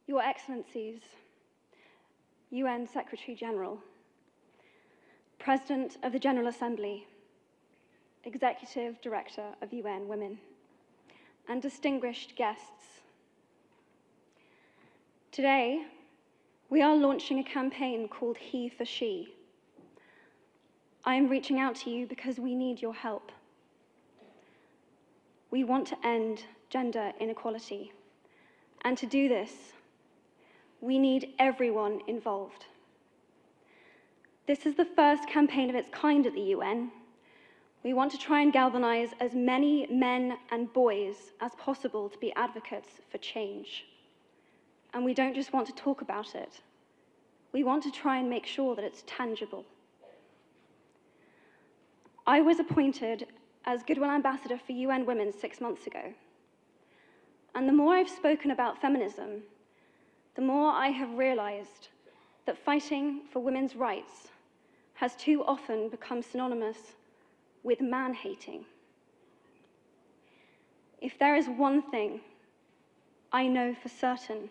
Your Excellencies, UN Secretary General, President of the General Assembly, Executive Director of UN Women, and distinguished guests. Today, we are launching a campaign called He for She. I am reaching out to you because we need your help. We want to end gender inequality, and to do this, we need everyone involved. This is the first campaign of its kind at the UN. We want to try and galvanize as many men and boys as possible to be advocates for change. And we don't just want to talk about it. We want to try and make sure that it's tangible. I was appointed as Goodwill Ambassador for UN Women 6 months ago. And the more I've spoken about feminism, the more I have realized that fighting for women's rights has too often become synonymous with man-hating. If there is one thing I know for certain,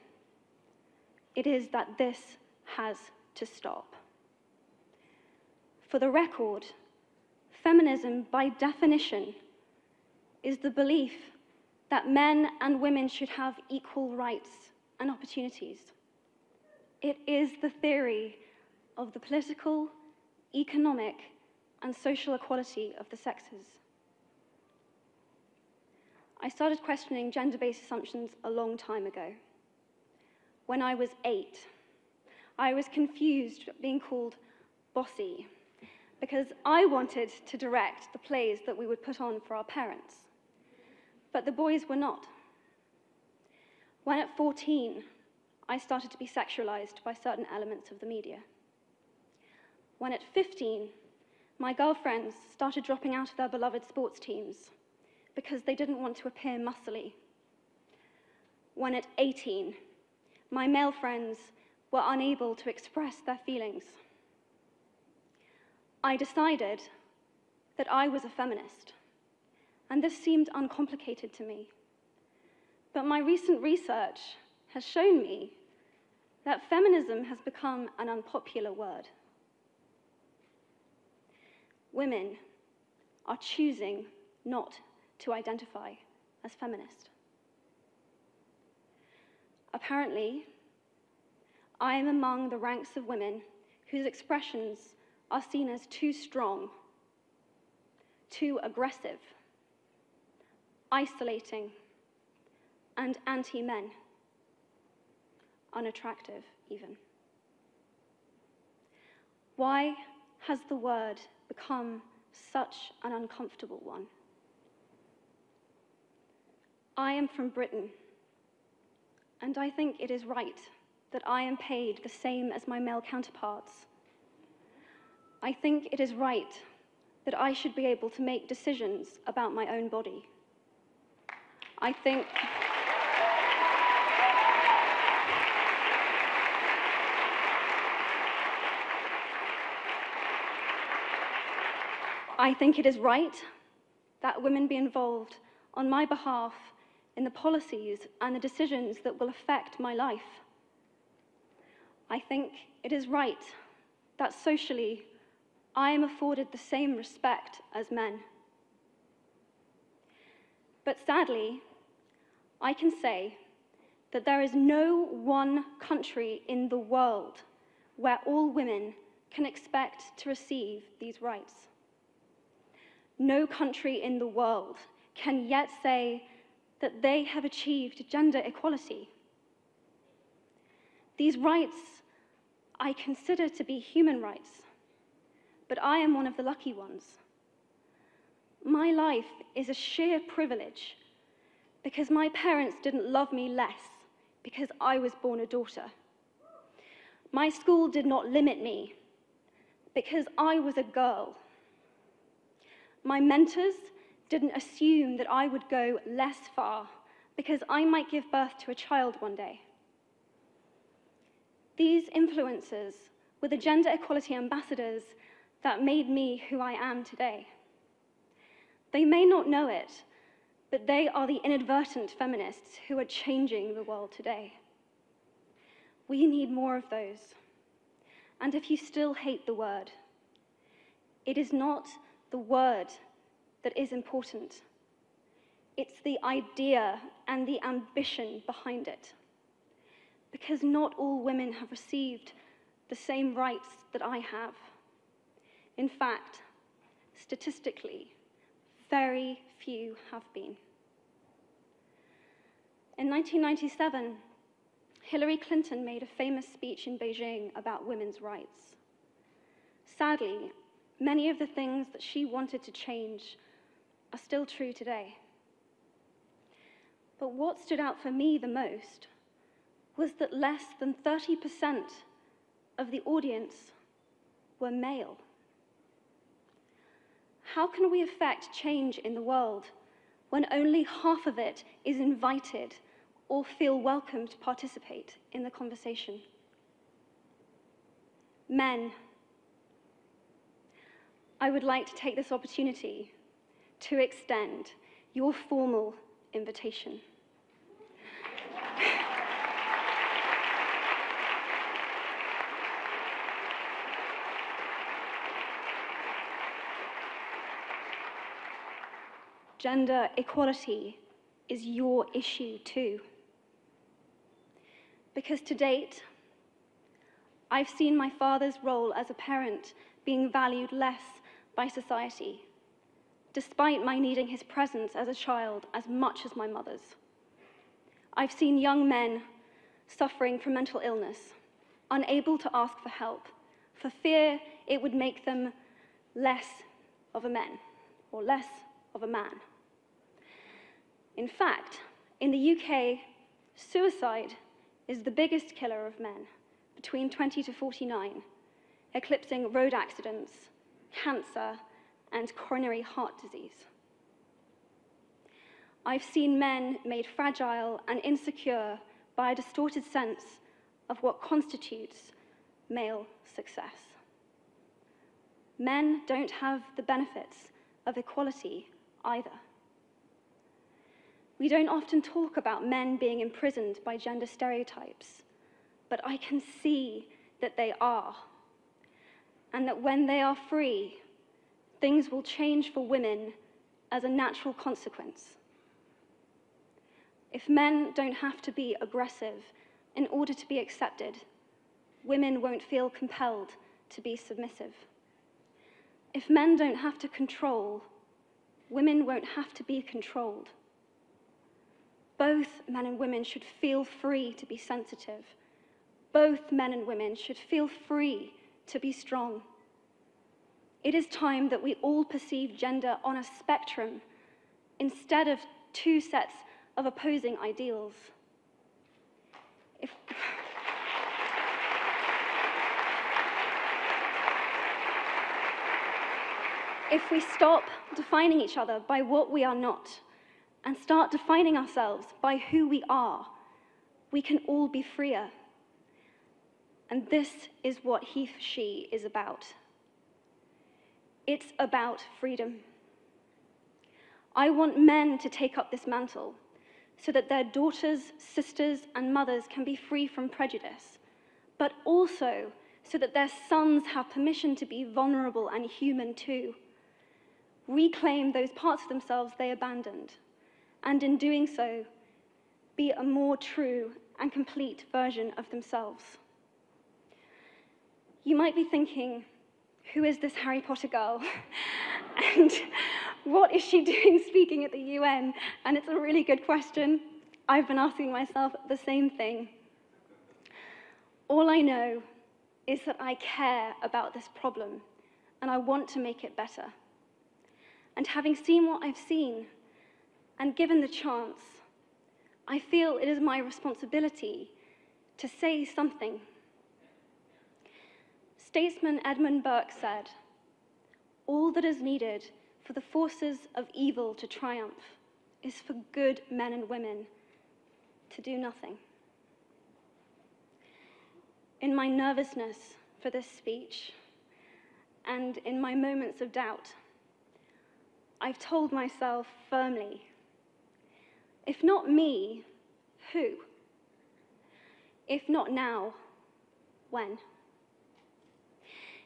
it is that this has to stop. For the record, feminism, by definition, is the belief that men and women should have equal rights and opportunities. It is the theory of the political, economic, and social equality of the sexes. I started questioning gender-based assumptions a long time ago. When I was 8, I was confused being called bossy, because I wanted to direct the plays that we would put on for our parents. But the boys were not. When at 14, I started to be sexualized by certain elements of the media. When at 15, my girlfriends started dropping out of their beloved sports teams because they didn't want to appear muscly. When at 18, my male friends were unable to express their feelings. I decided that I was a feminist, and this seemed uncomplicated to me. But my recent research has shown me that feminism has become an unpopular word. Women are choosing not to identify as feminist. Apparently, I am among the ranks of women whose expressions are seen as too strong, too aggressive, isolating, and anti-men, unattractive even. Why has the word become such an uncomfortable one? I am from Britain, and I think it is right that I am paid the same as my male counterparts. I think it is right that I should be able to make decisions about my own body. I think it is right that women be involved on my behalf in the policies and the decisions that will affect my life. I think it is right that socially I am afforded the same respect as men. But sadly, I can say that there is no one country in the world where all women can expect to receive these rights. No country in the world can yet say that they have achieved gender equality. These rights I consider to be human rights, but I am one of the lucky ones. My life is a sheer privilege because my parents didn't love me less because I was born a daughter. My school did not limit me because I was a girl. My mentors didn't assume that I would go less far because I might give birth to a child one day. These influences were the gender equality ambassadors that made me who I am today. They may not know it, but they are the inadvertent feminists who are changing the world today. We need more of those. And if you still hate the word, it is not the word that is important. It's the idea and the ambition behind it. Because not all women have received the same rights that I have. In fact, statistically, very few have been. In 1997, Hillary Clinton made a famous speech in Beijing about women's rights. Sadly, many of the things that she wanted to change are still true today. But what stood out for me the most was that less than 30% of the audience were male. How can we affect change in the world when only half of it is invited or feel welcome to participate in the conversation? Men, I would like to take this opportunity to extend your formal invitation. Gender equality is your issue too. Because to date, I've seen my father's role as a parent being valued less by society, despite my needing his presence as a child as much as my mother's. I've seen young men suffering from mental illness, unable to ask for help, for fear it would make them less of a man, or less of a man. In fact, in the UK, suicide is the biggest killer of men between 20 to 49, eclipsing road accidents, cancer, and coronary heart disease. I've seen men made fragile and insecure by a distorted sense of what constitutes male success. Men don't have the benefits of equality either. We don't often talk about men being imprisoned by gender stereotypes, but I can see that they are, and that when they are free, things will change for women as a natural consequence. If men don't have to be aggressive in order to be accepted, women won't feel compelled to be submissive. If men don't have to control, women won't have to be controlled. Both men and women should feel free to be sensitive. Both men and women should feel free to be strong. It is time that we all perceive gender on a spectrum instead of two sets of opposing ideals. If we stop defining each other by what we are not and start defining ourselves by who we are, we can all be freer. And this is what he, she is about. It's about freedom. I want men to take up this mantle so that their daughters, sisters, and mothers can be free from prejudice, but also so that their sons have permission to be vulnerable and human too. Reclaim those parts of themselves they abandoned, and in doing so, be a more true and complete version of themselves. You might be thinking, who is this Harry Potter girl? And what is she doing speaking at the UN? And it's a really good question. I've been asking myself the same thing. All I know is that I care about this problem, and I want to make it better. And having seen what I've seen, and given the chance, I feel it is my responsibility to say something. Statesman Edmund Burke said, "All that is needed for the forces of evil to triumph is for good men and women to do nothing." In my nervousness for this speech, and in my moments of doubt, I've told myself firmly, if not me, who? If not now, when?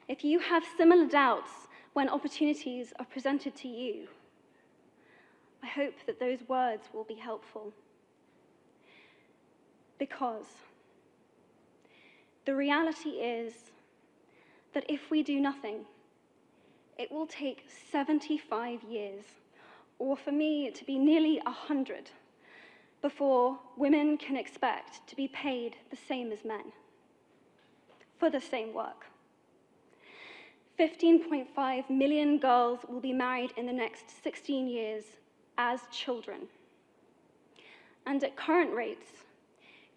If you have similar doubts when opportunities are presented to you, I hope that those words will be helpful. Because the reality is that if we do nothing, it will take 75 years, or for me to be nearly 100, before women can expect to be paid the same as men for the same work. 15.5 million girls will be married in the next 16 years as children. And at current rates,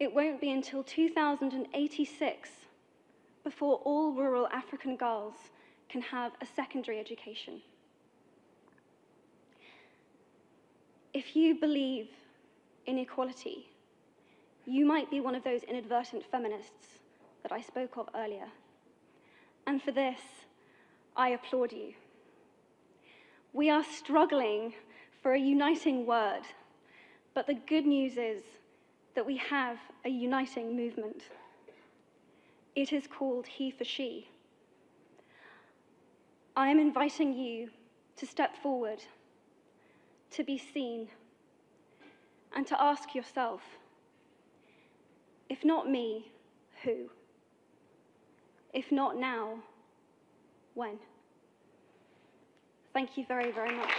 it won't be until 2086 before all rural African girls can have a secondary education. If you believe in equality, you might be one of those inadvertent feminists that I spoke of earlier. And for this, I applaud you. We are struggling for a uniting word, but the good news is that we have a uniting movement. It is called He for She. I am inviting you to step forward, to be seen, and to ask yourself, if not me, who? If not now, when? Thank you very, very much.